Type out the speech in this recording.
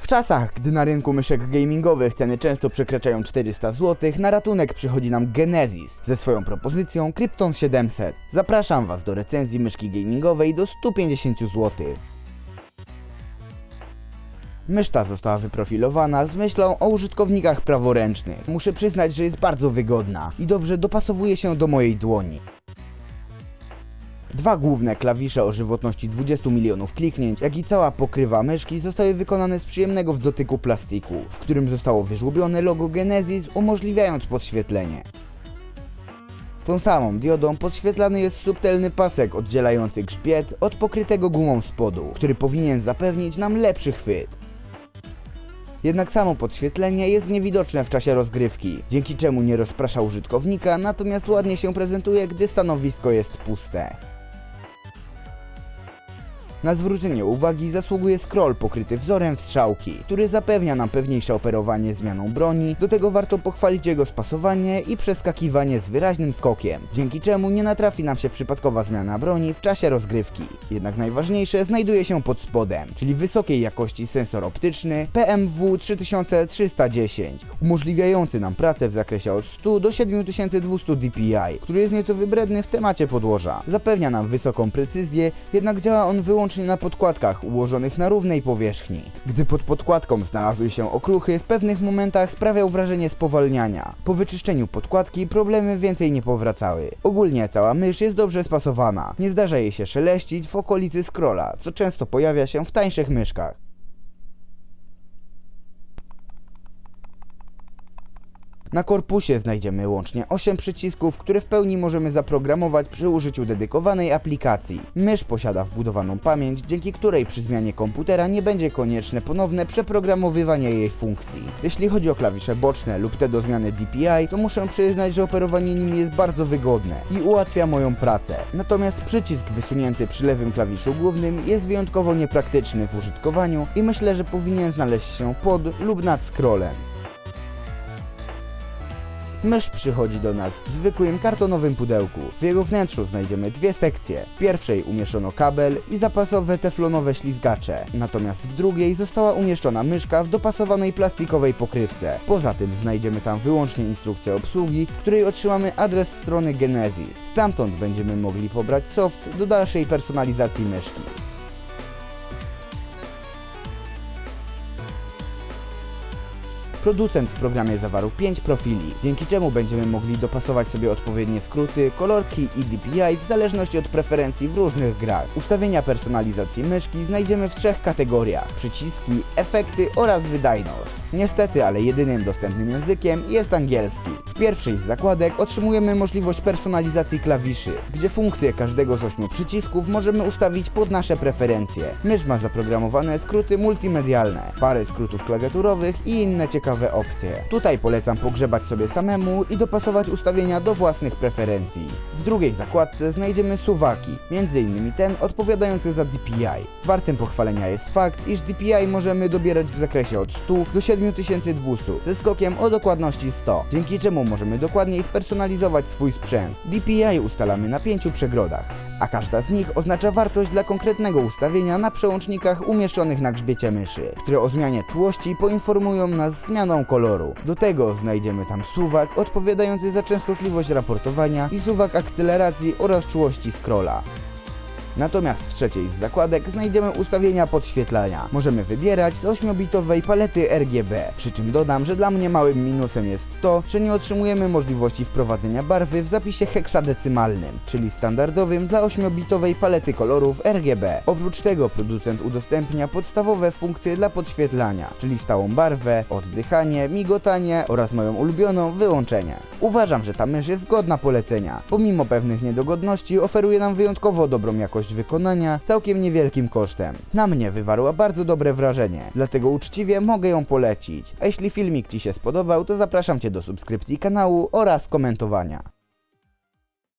W czasach, gdy na rynku myszek gamingowych ceny często przekraczają 400 zł, na ratunek przychodzi nam Genesis ze swoją propozycją Krypton 700. Zapraszam Was do recenzji myszki gamingowej do 150 zł. Mysz ta została wyprofilowana z myślą o użytkownikach praworęcznych. Muszę przyznać, że jest bardzo wygodna i dobrze dopasowuje się do mojej dłoni. Dwa główne klawisze o żywotności 20 milionów kliknięć, jak i cała pokrywa myszki zostały wykonane z przyjemnego w dotyku plastiku, w którym zostało wyżłobione logo Genesis, umożliwiając podświetlenie. Tą samą diodą podświetlany jest subtelny pasek oddzielający grzbiet od pokrytego gumą spodu, który powinien zapewnić nam lepszy chwyt. Jednak samo podświetlenie jest niewidoczne w czasie rozgrywki, dzięki czemu nie rozprasza użytkownika, natomiast ładnie się prezentuje, gdy stanowisko jest puste. Na zwrócenie uwagi zasługuje scroll pokryty wzorem strzałki, który zapewnia nam pewniejsze operowanie zmianą broni, do tego warto pochwalić jego spasowanie i przeskakiwanie z wyraźnym skokiem, dzięki czemu nie natrafi nam się przypadkowa zmiana broni w czasie rozgrywki. Jednak najważniejsze znajduje się pod spodem, czyli wysokiej jakości sensor optyczny PMW 3310, umożliwiający nam pracę w zakresie od 100 do 7200 dpi, który jest nieco wybredny w temacie podłoża. Zapewnia nam wysoką precyzję, jednak działa on wyłącznie na podkładkach ułożonych na równej powierzchni. Gdy pod podkładką znalazły się okruchy, w pewnych momentach sprawiał wrażenie spowalniania. Po wyczyszczeniu podkładki problemy więcej nie powracały. Ogólnie cała mysz jest dobrze spasowana. Nie zdarza jej się szeleścić w okolicy scrolla, co często pojawia się w tańszych myszkach. Na korpusie znajdziemy łącznie 8 przycisków, które w pełni możemy zaprogramować przy użyciu dedykowanej aplikacji. Mysz posiada wbudowaną pamięć, dzięki której przy zmianie komputera nie będzie konieczne ponowne przeprogramowywanie jej funkcji. Jeśli chodzi o klawisze boczne lub te do zmiany DPI, to muszę przyznać, że operowanie nimi jest bardzo wygodne i ułatwia moją pracę. Natomiast przycisk wysunięty przy lewym klawiszu głównym jest wyjątkowo niepraktyczny w użytkowaniu i myślę, że powinien znaleźć się pod lub nad scrollem. Mysz przychodzi do nas w zwykłym kartonowym pudełku. W jego wnętrzu znajdziemy dwie sekcje. W pierwszej umieszczono kabel i zapasowe teflonowe ślizgacze, natomiast w drugiej została umieszczona myszka w dopasowanej plastikowej pokrywce. Poza tym znajdziemy tam wyłącznie instrukcję obsługi, w której otrzymamy adres strony Genesis. Stamtąd będziemy mogli pobrać soft do dalszej personalizacji myszki. Producent w programie zawarł 5 profili, dzięki czemu będziemy mogli dopasować sobie odpowiednie skróty, kolorki i DPI w zależności od preferencji w różnych grach. Ustawienia personalizacji myszki znajdziemy w 3 kategoriach: przyciski, efekty oraz wydajność. Niestety, ale jedynym dostępnym językiem jest angielski. W pierwszej z zakładek otrzymujemy możliwość personalizacji klawiszy, gdzie funkcje każdego z 8 przycisków możemy ustawić pod nasze preferencje. Mysz ma zaprogramowane skróty multimedialne, parę skrótów klawiaturowych i inne ciekawe opcje. Tutaj polecam pogrzebać sobie samemu i dopasować ustawienia do własnych preferencji. W drugiej zakładce znajdziemy suwaki, m.in. ten odpowiadający za DPI. Wartym pochwalenia jest fakt, iż DPI możemy dobierać w zakresie od 100 do 7200 ze skokiem o dokładności 100, dzięki czemu możemy dokładniej spersonalizować swój sprzęt. DPI ustalamy na 5 przegrodach, a każda z nich oznacza wartość dla konkretnego ustawienia na przełącznikach umieszczonych na grzbiecie myszy, które o zmianie czułości poinformują nas zmianą koloru. Do tego znajdziemy tam suwak odpowiadający za częstotliwość raportowania i suwak akceleracji oraz czułości scrolla. Natomiast w trzeciej z zakładek znajdziemy ustawienia podświetlania. Możemy wybierać z 8-bitowej palety RGB, przy czym dodam, że dla mnie małym minusem jest to, że nie otrzymujemy możliwości wprowadzenia barwy w zapisie heksadecymalnym, czyli standardowym dla 8-bitowej palety kolorów RGB. Oprócz tego producent udostępnia podstawowe funkcje dla podświetlania, czyli stałą barwę, oddychanie, migotanie oraz moją ulubioną wyłączenie. Uważam, że ta mysz jest godna polecenia. Pomimo pewnych niedogodności oferuje nam wyjątkowo dobrą jakość wykonania całkiem niewielkim kosztem. Na mnie wywarła bardzo dobre wrażenie, dlatego uczciwie mogę ją polecić. A jeśli filmik Ci się spodobał, to zapraszam Cię do subskrypcji kanału oraz komentowania.